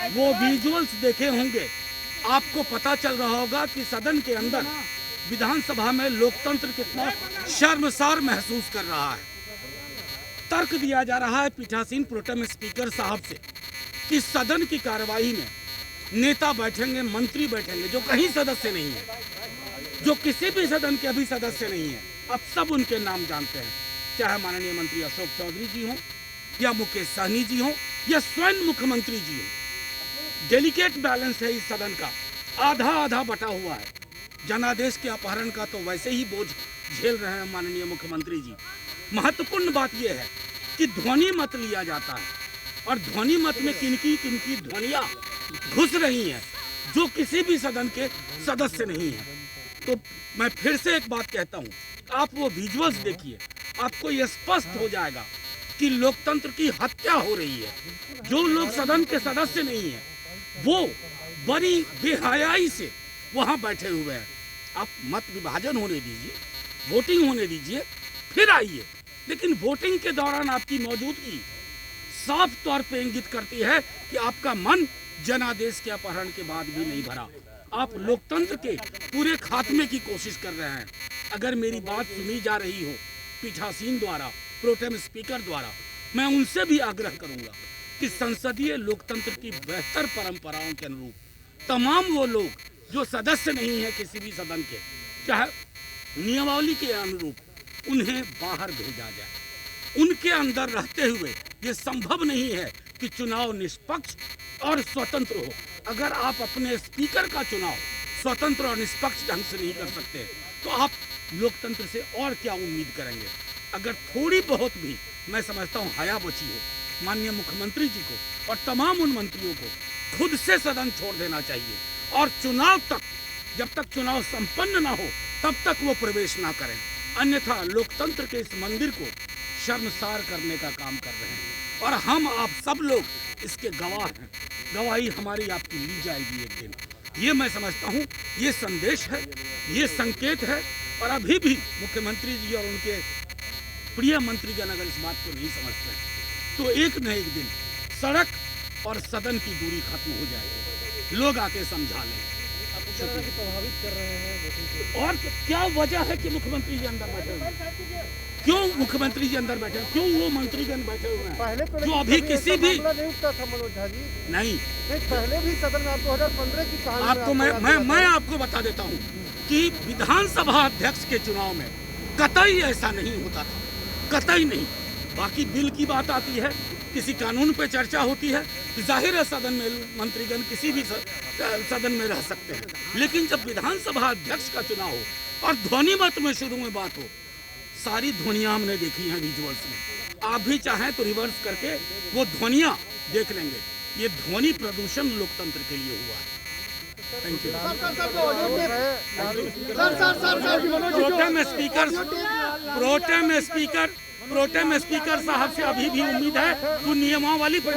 वो विजुअल्स देखे होंगे, आपको पता चल रहा होगा कि सदन के अंदर विधानसभा में लोकतंत्र कितना शर्मसार महसूस कर रहा है। तर्क दिया जा रहा है पीठासीन प्रोटेम स्पीकर साहब से कि सदन की कार्यवाही में नेता बैठेंगे, मंत्री बैठेंगे जो कहीं सदस्य नहीं है, जो किसी भी सदन के अभी सदस्य नहीं है। अब सब उनके नाम जानते हैं, चाहे माननीय मंत्री अशोक चौधरी जी हों या मुकेश सहनी जी हों या स्वयं मुख्यमंत्री जी हों। डेलिकेट बैलेंस है इस सदन का, आधा आधा बटा हुआ है। जनादेश के अपहरण का तो वैसे ही बोझ झेल रहे हैं माननीय मुख्यमंत्री जी। महत्वपूर्ण बात यह है कि ध्वनि मत लिया जाता है और ध्वनि मत में किनकी ध्वनियां घुस रही हैं जो किसी भी सदन के सदस्य नहीं है। तो मैं फिर से एक बात कहता हूं, आप वो विजुअल्स देखिए, आपको ये स्पष्ट हो जाएगा कि लोकतंत्र की हत्या हो रही है। जो लोग सदन के सदस्य नहीं है वो बड़ी बेहयाई से वहां बैठे हुए हैं। आप मत विभाजन होने दीजिए, वोटिंग होने दीजिए, फिर आइए। लेकिन वोटिंग के दौरान आपकी मौजूदगी साफ तौर पे इंगित करती है कि आपका मन जनादेश के अपहरण के बाद भी नहीं भरा। आप लोकतंत्र के पूरे खात्मे की कोशिश कर रहे हैं। अगर मेरी बात सुनी जा रही हो पीठासीन द्वारा, प्रोटेम स्पीकर द्वारा, मैं उनसे भी आग्रह करूंगा कि संसदीय लोकतंत्र की बेहतर परंपराओं के अनुरूप तमाम वो लोग जो सदस्य नहीं है किसी भी सदन के, चाहे नियमावली के अनुरूप, उन्हें बाहर भेजा जाए। उनके अंदर रहते हुए ये संभव नहीं है कि चुनाव निष्पक्ष और स्वतंत्र हो। अगर आप अपने स्पीकर का चुनाव स्वतंत्र और निष्पक्ष ढंग से नहीं कर सकते तो आप लोकतंत्र से और क्या उम्मीद करेंगे। अगर थोड़ी बहुत भी, मैं समझता हूँ, हया बची हो, माननीय मुख्यमंत्री जी को और तमाम उन मंत्रियों को खुद से सदन छोड़ देना चाहिए और चुनाव तक, जब तक चुनाव संपन्न ना हो तब तक वो प्रवेश ना करें। अन्यथा लोकतंत्र के इस मंदिर को शर्मसार करने का काम कर रहे हैं और हम आप सब लोग इसके गवाह हैं। गवाही हमारी आपकी ली जाएगी एक दिन। ये मैं समझता हूँ ये संदेश है, ये संकेत है। और अभी भी मुख्यमंत्री जी और उनके प्रिय मंत्रीगण अगर इस बात को नहीं समझते तो एक न एक दिन सड़क और सदन की दूरी खत्म हो जाएगी। लोग आके समझा लें। प्रभावित कर रहे हैं और क्या वजह है कि मुख्यमंत्री जी अंदर बैठे हुए हैं? क्यों मुख्यमंत्री जी अंदर बैठे हैं? क्यों वो मंत्रीगण बैठे हुए हैं पहले जो अभी किसी भी नहीं उठता था मनोज झा जी? नहीं, पहले भी सदन में 2015 की कहानी आपको मैं आपको बता देता हूँ कि विधानसभा अध्यक्ष के चुनाव में कतई ऐसा नहीं होता था, कतई नहीं। बाकी बिल की बात आती है, किसी कानून पे चर्चा होती है, जाहिर है सदन में मंत्रीगण किसी भी सदन में रह सकते हैं। लेकिन जब विधानसभा अध्यक्ष का चुनाव हो और ध्वनि मत में शुरू में बात हो, सारी ध्वनियां हमने देखी हैं विजुअल्स में। आप भी चाहें तो रिवर्स करके वो ध्वनियां देख लेंगे। ये ध्वनि प्रदूषण लोकतंत्र के लिए हुआ है। Thank you. प्रोटेम स्पीकर साहब से अभी भी उम्मीद है तो नियमावली पर